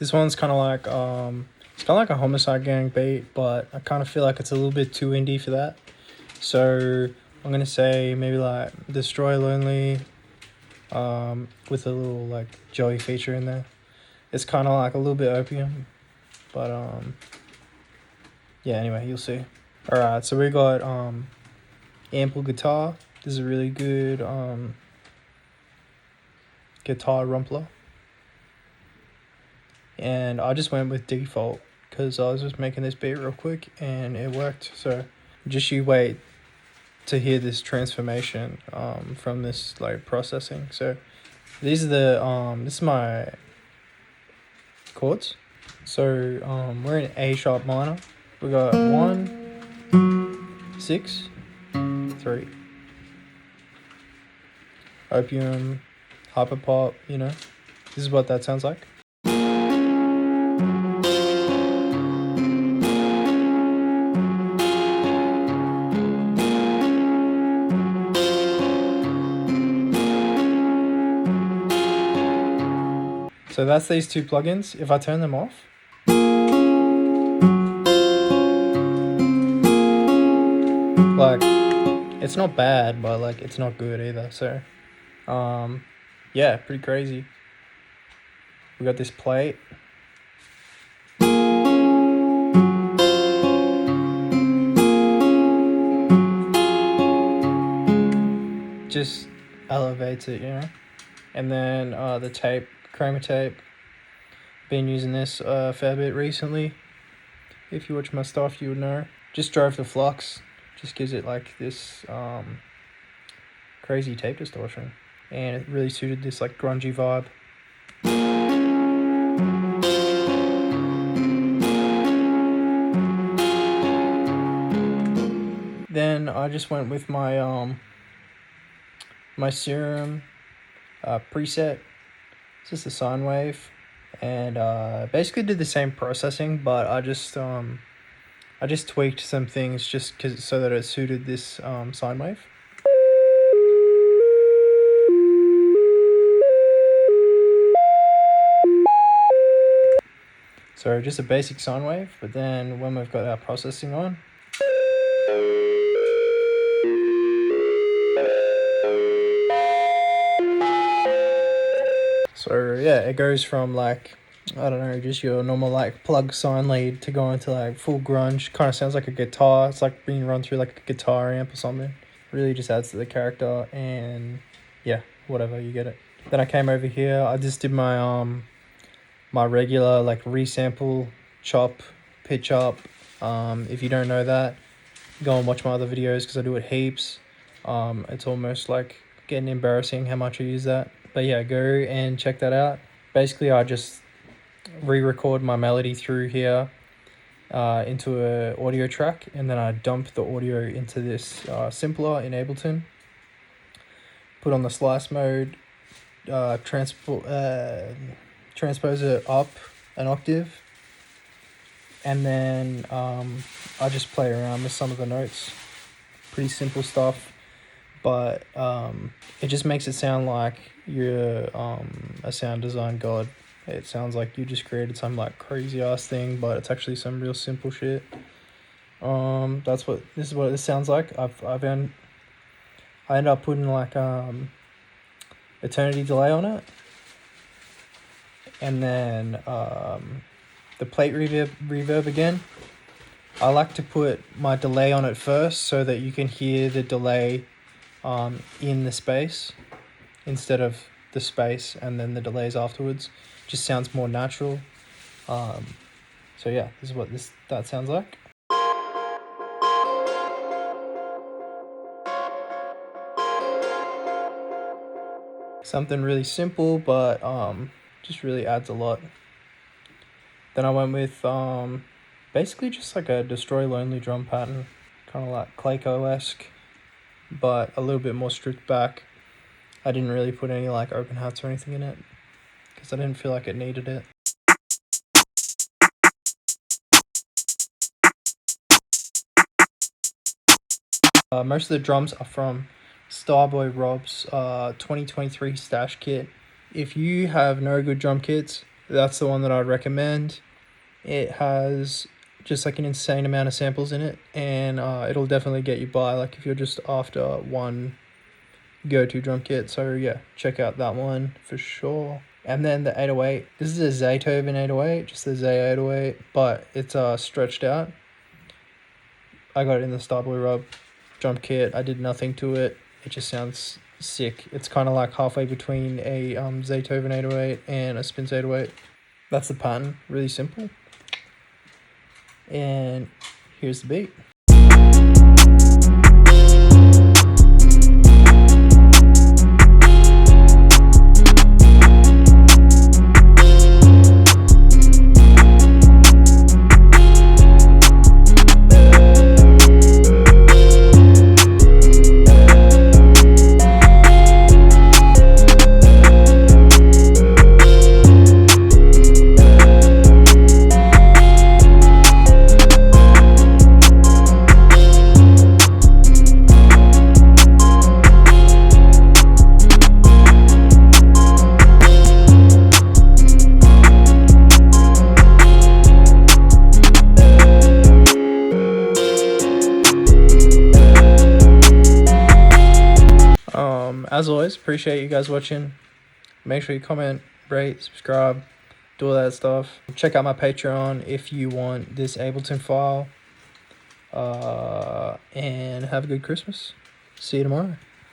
This one's kind of like it's kind of like a Homicide Gang beat, but I kind of feel like it's a little bit too indie for that. So I'm gonna say maybe like Destroy Lonely, with a little like Joey feature in there. It's kind of like a little bit Opium, but yeah. Anyway, you'll see. All right, so we got ample guitar. This is a really good guitar rumpler, and I just went with default because I was just making this beat real quick and it worked. So just you wait to hear this transformation from this like processing. So these are the this is my chords. So we're in A sharp minor. We got 1, 6, 3. Opium, hyper pop, you know. This is what that sounds like. So that's these two plugins. If I turn them off, like, it's not bad, but like it's not good either. So yeah, pretty crazy. We got this plate. Just elevates it, you know. And then the tape, chroma tape. Been using this a fair bit recently. If you watch my stuff, you would know. Just drove the flux. Just gives it like this crazy tape distortion, and it really suited this like grungy vibe. Then I just went with my my Serum preset. It's just a sine wave, and basically did the same processing, but I just tweaked some things just so that it suited this sine wave. So just a basic sine wave, but then when we've got our processing on, so yeah, it goes from like, I don't know, just your normal like plug sine lead to go into like full grunge. Kind of sounds like a guitar. It's like being run through like a guitar amp or something. Really just adds to the character, and yeah, whatever, you get it. Then I came over here. I just did my my regular like resample, chop, pitch up. If you don't know that, go and watch my other videos because I do it heaps. It's almost like getting embarrassing how much I use that. But yeah, go and check that out. Basically, I just re-record my melody through here into a audio track, and then I dump the audio into this simpler in Ableton. Put on the slice mode, transpose it up an octave, and then I just play around with some of the notes. Pretty simple stuff, but it just makes it sound like you're a sound design god. It sounds like you just created some like crazy ass thing, but it's actually some real simple shit. This is what this sounds like. I end up putting like eternity delay on it, and then the plate reverb again. I like to put my delay on it first so that you can hear the delay in the space instead of the space and then the delays afterwards. Just sounds more natural. So yeah, this is what that sounds like. Something really simple, but just really adds a lot. Then I went with basically just like a Destroy Lonely drum pattern, kind of like Clayco-esque, but a little bit more stripped back. I didn't really put any like open hats or anything in it because I didn't feel like it needed it. Most of the drums are from Starboy Rob's 2023 stash kit. If you have no good drum kits, That's the one that I'd recommend. It has just like an insane amount of samples in it, and it'll definitely get you by, like if you're just after one go-to drum kit. So yeah, check out that one for sure. And then the 808, this is a Zaytoven 808, just the Zay 808, but it's stretched out. I got it in the Starboy Rub drum kit. I did nothing to it. It just sounds sick. It's kind of like halfway between a Zaytoven 808 and a Spins 808. That's the pattern, really simple. And here's the beat. As always, appreciate you guys watching. Make sure you comment, rate, subscribe, do all that stuff. Check out my Patreon if you want this Ableton file. And have a good Christmas. See you tomorrow.